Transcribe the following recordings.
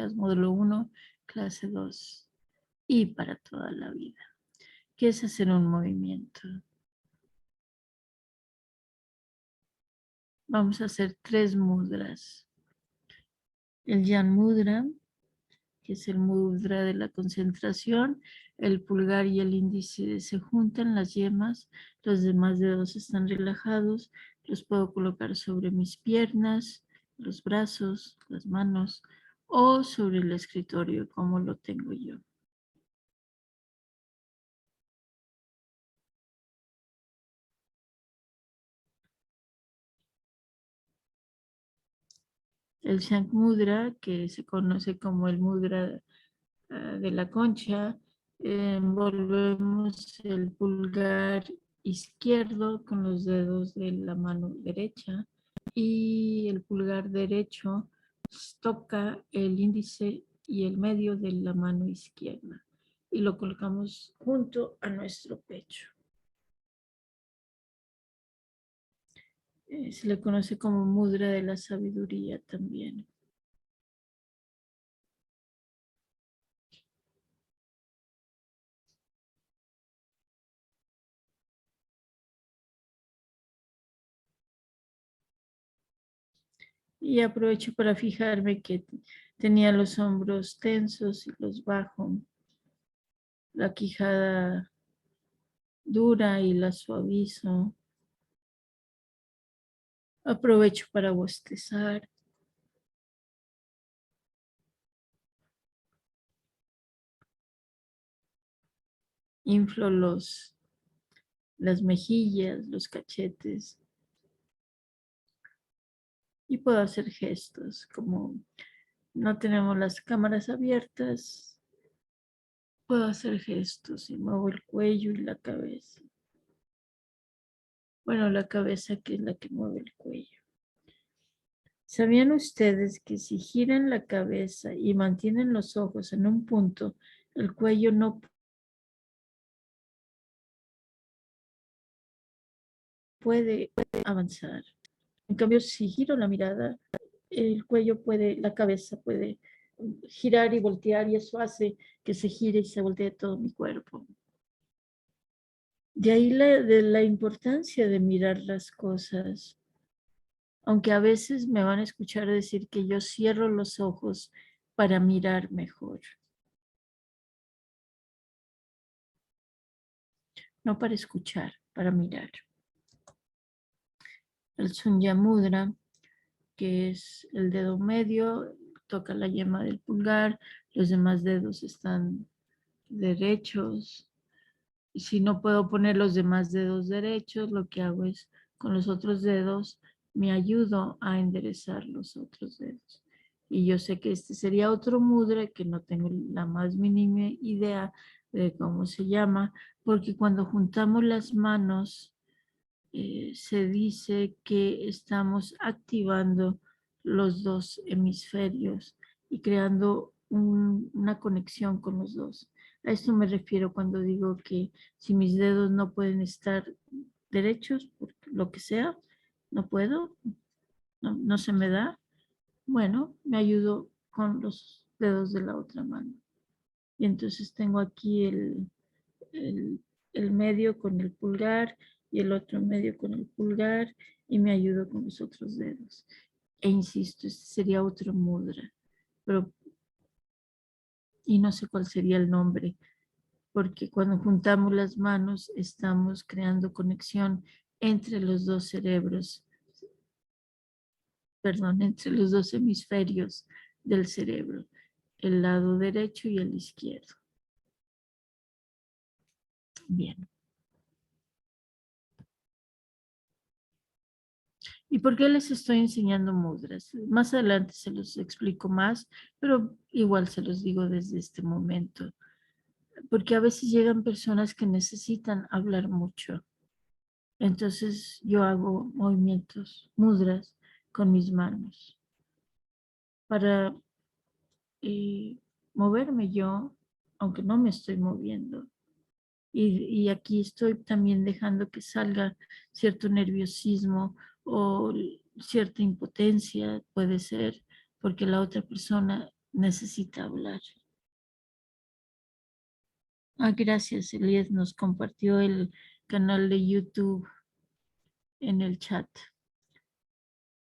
técnicas, módulo 1, clase 2 y para toda la vida. ¿Qué es hacer un movimiento? Vamos a hacer 3 mudras. El Yan Mudra, que es el mudra de la concentración, el pulgar y el índice se juntan, las yemas, los demás dedos están relajados, los puedo colocar sobre mis piernas, los brazos, las manos o sobre el escritorio como lo tengo yo. El Shank Mudra, que se conoce como el mudra de la concha, envolvemos el pulgar izquierdo con los dedos de la mano derecha y el pulgar derecho toca el índice y el medio de la mano izquierda y lo colocamos junto a nuestro pecho. Se le conoce como mudra de la sabiduría también. Y aprovecho para fijarme que tenía los hombros tensos y los bajo, la quijada dura y la suavizo. Aprovecho para bostezar. Inflo las mejillas, los cachetes. Y puedo hacer gestos, como no tenemos las cámaras abiertas, puedo hacer gestos y muevo el cuello y la cabeza. Bueno, la cabeza que es la que mueve el cuello. ¿Sabían ustedes que si giran la cabeza y mantienen los ojos en un punto, el cuello no puede avanzar? En cambio, si giro la mirada, el cuello puede, la cabeza puede girar y voltear y eso hace que se gire y se voltee todo mi cuerpo. De ahí la importancia de mirar las cosas. Aunque a veces me van a escuchar decir que yo cierro los ojos para mirar mejor. No para escuchar, para mirar. El Sunya Mudra, que es el dedo medio, toca la yema del pulgar, los demás dedos están derechos. Y si no puedo poner los demás dedos derechos, lo que hago es con los otros dedos me ayudo a enderezar los otros dedos. Y yo sé que este sería otro mudra que no tengo la más mínima idea de cómo se llama, porque cuando juntamos las manos se dice que estamos activando los dos hemisferios y creando una conexión con los dos. A esto me refiero cuando digo que si mis dedos no pueden estar derechos, por lo que sea, no puedo, no se me da, bueno, me ayudo con los dedos de la otra mano. Y entonces tengo aquí el, el medio con el pulgar y el otro medio con el pulgar y me ayudo con los otros dedos. E insisto, este sería otro mudra, pero y no sé cuál sería el nombre, porque cuando juntamos las manos estamos creando conexión entre los dos cerebros, perdón, entre los dos hemisferios del cerebro, el lado derecho y el izquierdo. Bien. ¿Y por qué les estoy enseñando mudras? Más adelante se los explico más, pero igual se los digo desde este momento. Porque a veces llegan personas que necesitan hablar mucho. Entonces yo hago movimientos, mudras, con mis manos para eh, moverme yo, aunque no me estoy moviendo. Y aquí estoy también dejando que salga cierto nerviosismo o cierta impotencia, puede ser, porque la otra persona necesita hablar. Ah, gracias, Elías nos compartió el canal de YouTube en el chat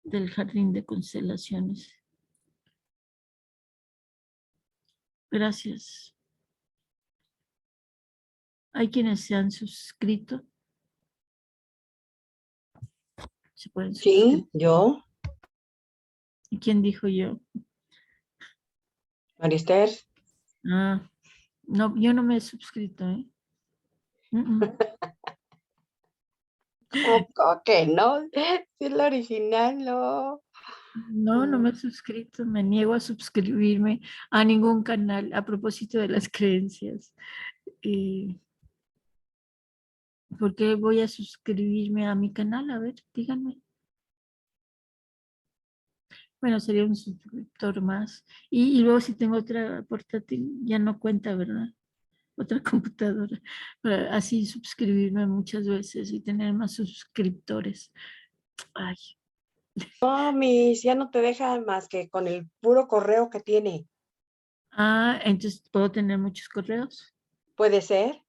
del Jardín de Constelaciones. Gracias. Hay quienes se han suscrito. Se pueden suscribir. Sí, yo, ¿Y quién dijo yo? Marister. Ah, no, yo no me he suscrito, ¿eh? ¿Cómo que no? Si es la original, no. No, no me he suscrito, me niego a suscribirme a ningún canal a propósito de las creencias. ¿Por qué voy a suscribirme a mi canal? A ver, díganme. Bueno, sería un suscriptor más. Y luego si tengo otra portátil, ya no cuenta, ¿verdad? Otra computadora. Para así suscribirme muchas veces y tener más suscriptores. Ay. No, mis, ya no te deja más que con el puro correo que tiene. Ah, entonces puedo tener muchos correos. Puede ser,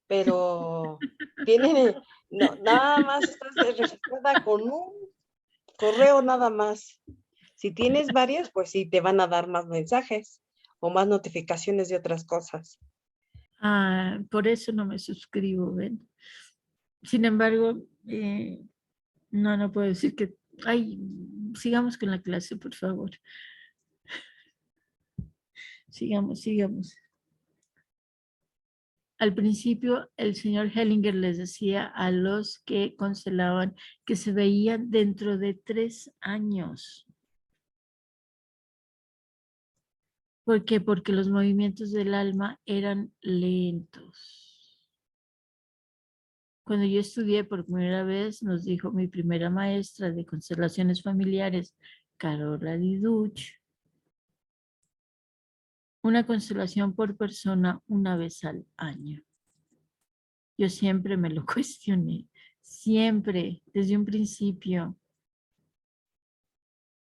pero tiene, no, nada más estás registrada con un correo nada más. Si tienes varios, pues sí, te van a dar más mensajes o más notificaciones de otras cosas. Ah, por eso no me suscribo, ¿ven? Sin embargo, no puedo decir que... Ay, sigamos con la clase, por favor. Sigamos. Al principio, el señor Hellinger les decía a los que constelaban que se veían dentro de 3 años. ¿Por qué? Porque los movimientos del alma eran lentos. Cuando yo estudié por primera vez, nos dijo mi primera maestra de constelaciones familiares, Carola Diduch, una constelación por persona una vez al año. Yo siempre me lo cuestioné, siempre, desde un principio.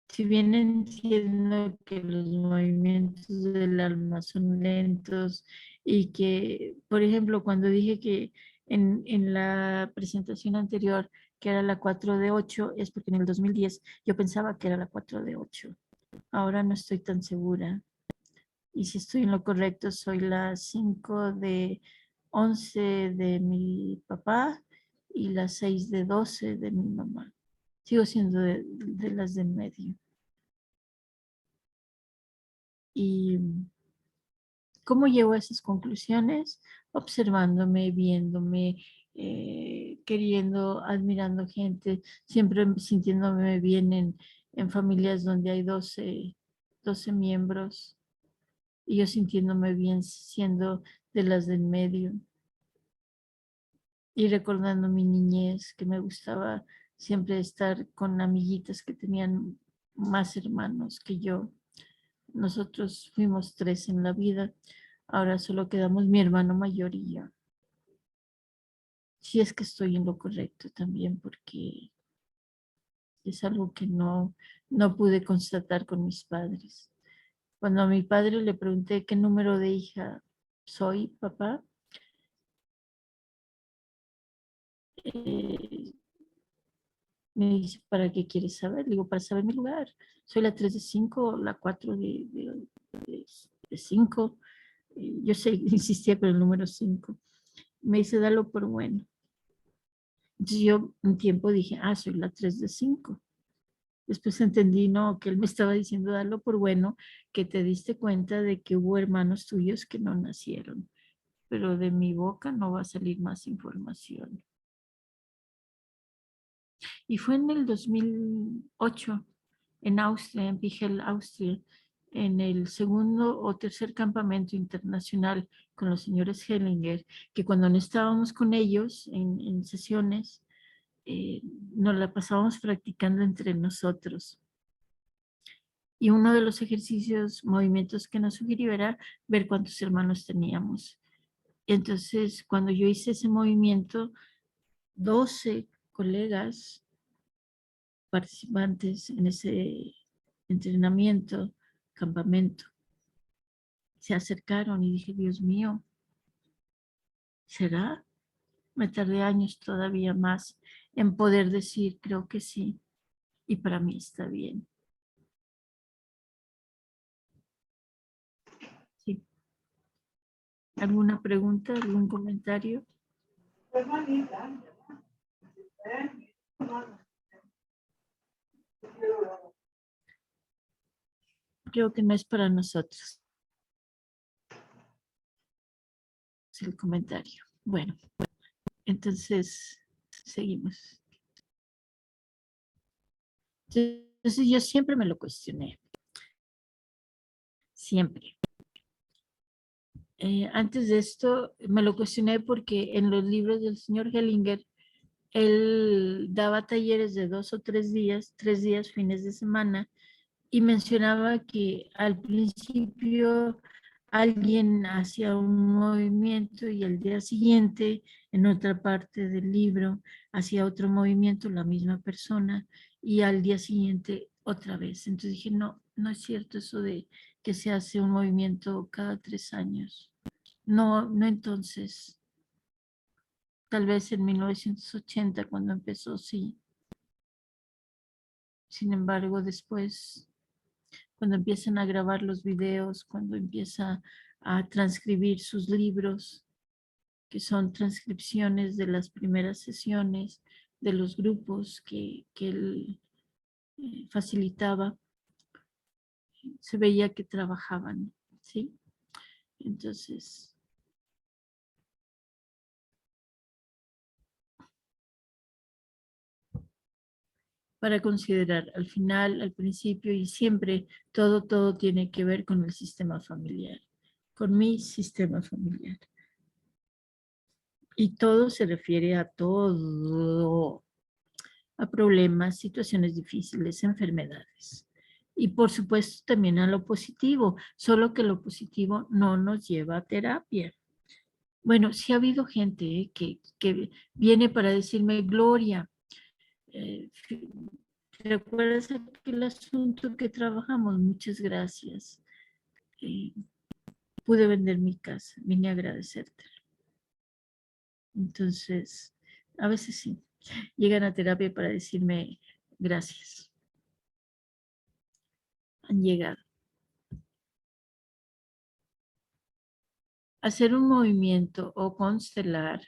Si bien entiendo que los movimientos del alma son lentos y que, por ejemplo, cuando dije que en la presentación anterior que era la 4 de 8, es porque en el 2010 yo pensaba que era la 4 de 8. Ahora no estoy tan segura. Y si estoy en lo correcto, soy la 5 de 11 de mi papá y la 6 de 12 de mi mamá. Sigo siendo de las de en medio. ¿Y cómo llego a esas conclusiones? Observándome, viéndome, queriendo, admirando gente, siempre sintiéndome bien en familias donde hay 12 miembros y yo sintiéndome bien siendo de las del medio y recordando mi niñez, que me gustaba siempre estar con amiguitas que tenían más hermanos que yo. Nosotros fuimos 3 en la vida, ahora solo quedamos mi hermano mayor y yo. Si es que estoy en lo correcto también, porque es algo que no pude constatar con mis padres. Cuando a mi padre le pregunté qué número de hija soy, papá, eh, me dice, ¿para qué quieres saber? Le digo, para saber mi lugar. Soy la 3 de 5, la 4 de 5. Yo sé, insistía con el número 5. Me dice, dalo por bueno. Entonces yo un tiempo dije, soy la 3 de 5. Después entendí, no, que él me estaba diciendo, dalo por bueno, que te diste cuenta de que hubo hermanos tuyos que no nacieron. Pero de mi boca no va a salir más información. Y fue en el 2008, en Austria, en Pigel, Austria, en el segundo o tercer campamento internacional con los señores Hellinger, que cuando no estábamos con ellos en sesiones, nos la pasábamos practicando entre nosotros. Y uno de los ejercicios, movimientos que nos sugirió era ver cuántos hermanos teníamos. Entonces, cuando yo hice ese movimiento, 12 colegas participantes en ese entrenamiento, campamento, se acercaron y dije, Dios mío, ¿será? Me tardé años todavía más en poder decir, creo que sí, y para mí está bien. Sí. ¿Alguna pregunta, algún comentario? Creo que no es para nosotros el comentario. Bueno, entonces seguimos. Entonces yo siempre me lo cuestioné, siempre. Antes de esto me lo cuestioné porque en los libros del señor Hellinger, él daba talleres de 2 o 3 días, fines de semana, y mencionaba que al principio alguien hacía un movimiento y al día siguiente, en otra parte del libro, hacía otro movimiento, la misma persona, y al día siguiente otra vez. Entonces dije, no, no es cierto eso de que se hace un movimiento cada 3 años. No, no entonces. Tal vez en 1980 cuando empezó, sí. Sin embargo, después, cuando empiezan a grabar los videos, cuando empieza a transcribir sus libros, que son transcripciones de las primeras sesiones de los grupos que él facilitaba, se veía que trabajaban, ¿sí? Entonces, para considerar al final, al principio y siempre, todo tiene que ver con el sistema familiar, con mi sistema familiar. Y todo se refiere a todo, a problemas, situaciones difíciles, enfermedades. Y por supuesto también a lo positivo, solo que lo positivo no nos lleva a terapia. Bueno, sí ha habido gente que viene para decirme, Gloria, eh, ¿recuerdas aquel asunto que trabajamos? Muchas gracias. Eh, pude vender mi casa, vine a agradecerte. Entonces, a veces sí, llegan a terapia para decirme gracias. Han llegado. Hacer un movimiento o constelar,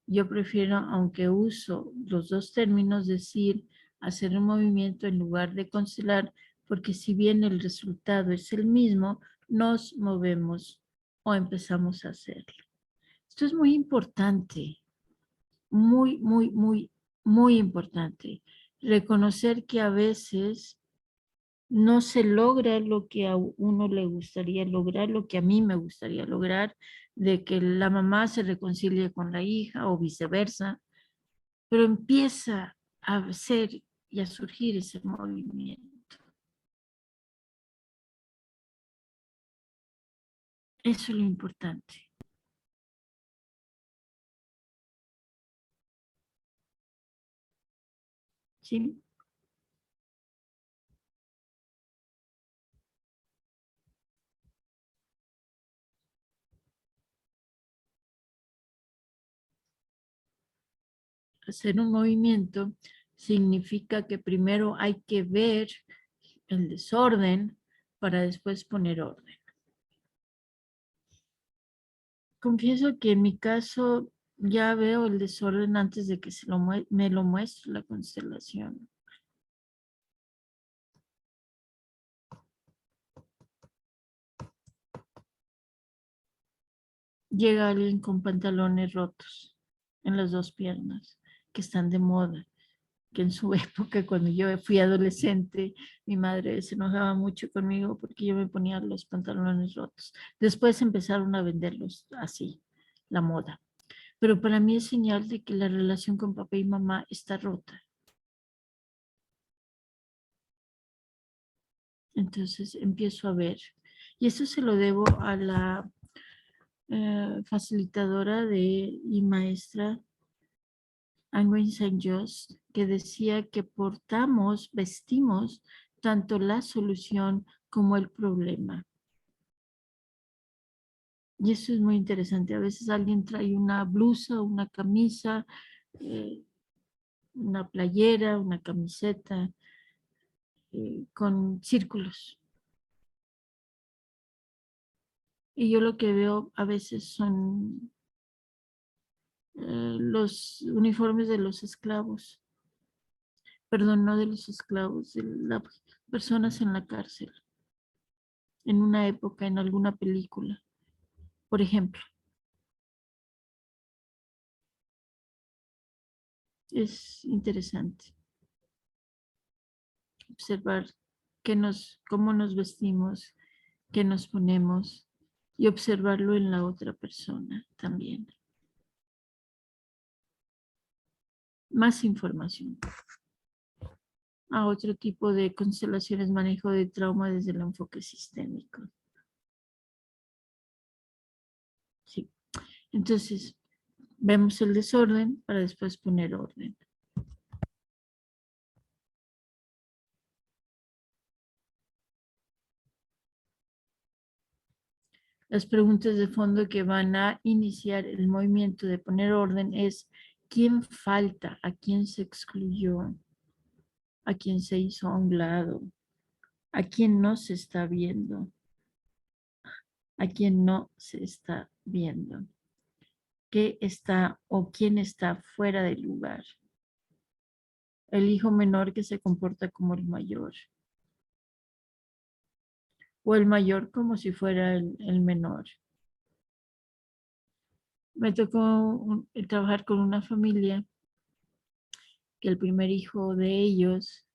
yo prefiero, aunque uso los dos términos, decir hacer un movimiento en lugar de constelar, porque si bien el resultado es el mismo, nos movemos o empezamos a hacerlo. Esto es muy importante, muy importante. Reconocer que a veces no se logra lo que a uno le gustaría lograr, lo que a mí me gustaría lograr, de que la mamá se reconcilie con la hija o viceversa, pero empieza a hacer y a surgir ese movimiento. Eso es lo importante. ¿Sí? Hacer un movimiento significa que primero hay que ver el desorden para después poner orden. Confieso que en mi caso ya veo el desorden antes de que me lo muestre la constelación. Llega alguien con pantalones rotos en las dos piernas, que están de moda, que en su época, cuando yo fui adolescente, mi madre se enojaba mucho conmigo porque yo me ponía los pantalones rotos. Después empezaron a venderlos así, la moda. Pero para mí es señal de que la relación con papá y mamá está rota. Entonces empiezo a ver. Y eso se lo debo a la facilitadora y maestra Angwin St. Just, que decía que portamos, vestimos tanto la solución como el problema. Y eso es muy interesante. A veces alguien trae una blusa, una camisa, una playera, una camiseta con círculos. Y yo lo que veo a veces son los uniformes de los esclavos. Perdón, no de los esclavos, de las personas en la cárcel, en una época, en alguna película, por ejemplo. Es interesante observar cómo nos vestimos, qué nos ponemos y observarlo en la otra persona también. Más información. A otro tipo de constelaciones, manejo de trauma desde el enfoque sistémico. Sí. Entonces, vemos el desorden para después poner orden. Las preguntas de fondo que van a iniciar el movimiento de poner orden es: ¿quién falta? ¿A quién se excluyó? ¿A quién se hizo a un lado? ¿A quién no se está viendo? ¿A quién no se está viendo? ¿Qué está o quién está fuera del lugar? El hijo menor que se comporta como el mayor, o el mayor como si fuera el menor. Me tocó trabajar con una familia que el primer hijo de ellos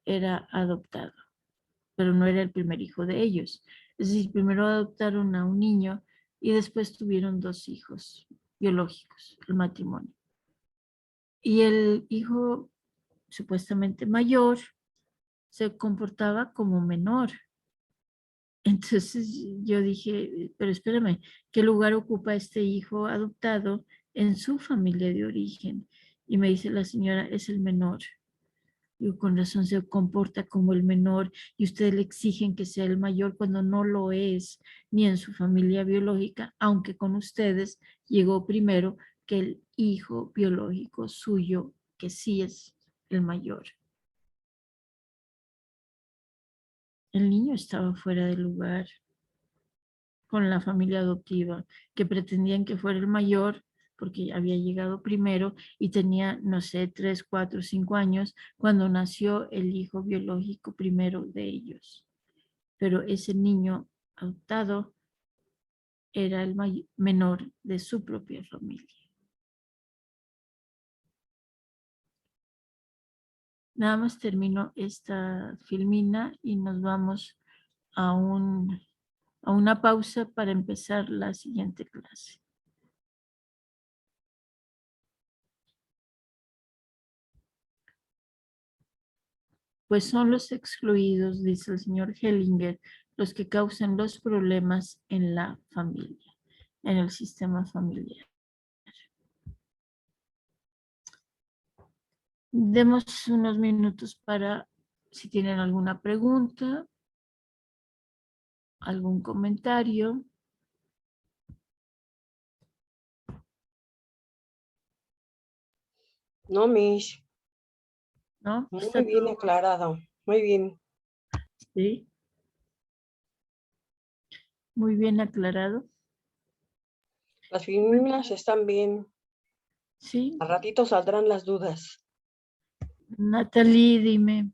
era adoptado, pero no era el primer hijo de ellos. Es decir, primero adoptaron a un niño y después tuvieron dos hijos biológicos, el matrimonio. Y el hijo supuestamente mayor se comportaba como menor. Entonces yo dije, pero espérame, ¿qué lugar ocupa este hijo adoptado en su familia de origen? Y me dice la señora, es el menor. Y con razón se comporta como el menor y ustedes le exigen que sea el mayor cuando no lo es, ni en su familia biológica, aunque con ustedes llegó primero que el hijo biológico suyo, que sí es el mayor. El niño estaba fuera de lugar con la familia adoptiva, que pretendían que fuera el mayor porque había llegado primero y tenía, no sé, 3, 4, 5 años cuando nació el hijo biológico primero de ellos. Pero ese niño adoptado era el menor de su propia familia. Nada más termino esta filmina y nos vamos a una pausa para empezar la siguiente clase. Pues son los excluidos, dice el señor Hellinger, los que causan los problemas en la familia, en el sistema familiar. Demos unos minutos para si tienen alguna pregunta, algún comentario. No, Mish, ¿No? muy ¿Está bien todo aclarado, muy bien. sí? Muy bien aclarado? Las fórmulas están bien. Sí. A ratito saldrán las dudas. Natalie, dime.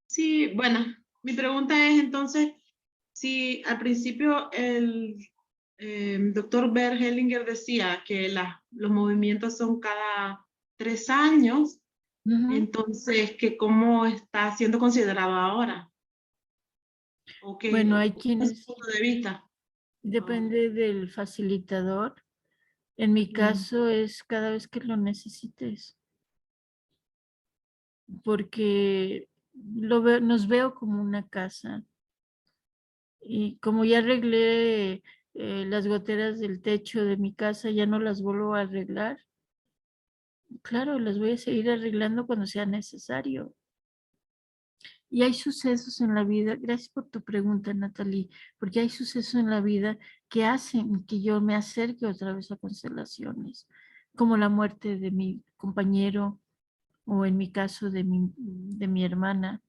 Sí, bueno, mi pregunta es entonces, si al principio el doctor Bert Hellinger decía que los movimientos son cada 3 años, entonces, ¿que cómo está siendo considerado ahora? ¿O Bueno, qué hay es su quienes, punto de vista? depende del facilitador. En mi Mm. caso es cada vez que lo necesites, porque nos veo como una casa. Y como ya arreglé las goteras del techo de mi casa, ya no las vuelvo a arreglar. Claro, las voy a seguir arreglando cuando sea necesario. Y hay sucesos en la vida, gracias por tu pregunta, Natalie, porque hay sucesos en la vida que hacen que yo me acerque otra vez a constelaciones, como la muerte de mi compañero o en mi caso de mi hermana,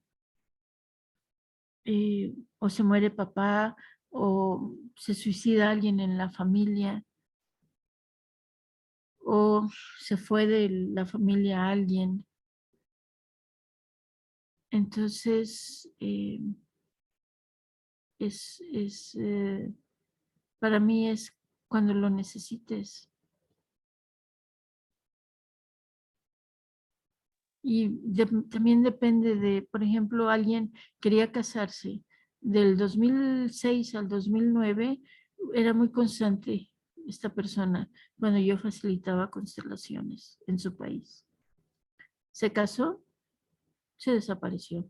o se muere papá o se suicida alguien en la familia o se fue de la familia alguien. Entonces, para mí es cuando lo necesites. Y también depende de, por ejemplo, alguien quería casarse del 2006 al 2009, era muy constante esta persona cuando yo facilitaba constelaciones en su país. Se casó, se desapareció,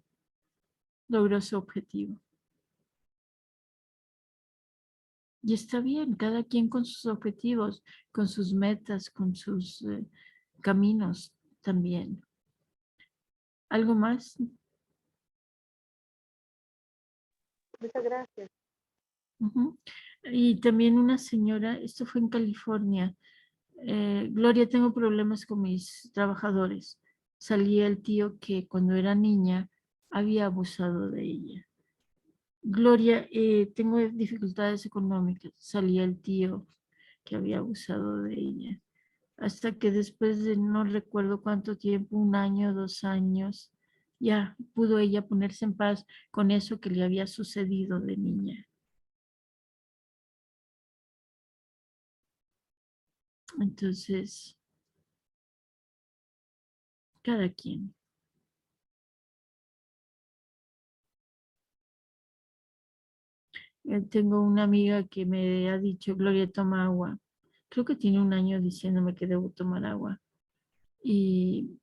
logró su objetivo. Y está bien, cada quien con sus objetivos, con sus metas, con sus caminos también. ¿Algo más? Muchas gracias. Ujú. Y también una señora, esto fue en California. Gloria, tengo problemas con mis trabajadores. Salía el tío que cuando era niña había abusado de ella. Gloria, tengo dificultades económicas. Salía el tío que había abusado de ella. Hasta que después de no recuerdo cuánto tiempo, 1 año, 2 años, ya pudo ella ponerse en paz con eso que le había sucedido de niña. Entonces, cada quien. Tengo una amiga que me ha dicho, Gloria, toma agua. Creo que tiene 1 año diciéndome que debo tomar agua. Y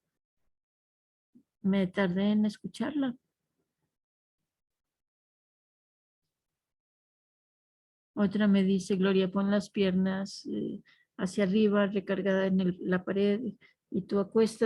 me tardé en escucharla. Otra me dice, Gloria, pon las piernas hacia arriba, recargada en la pared, y tú acuéstate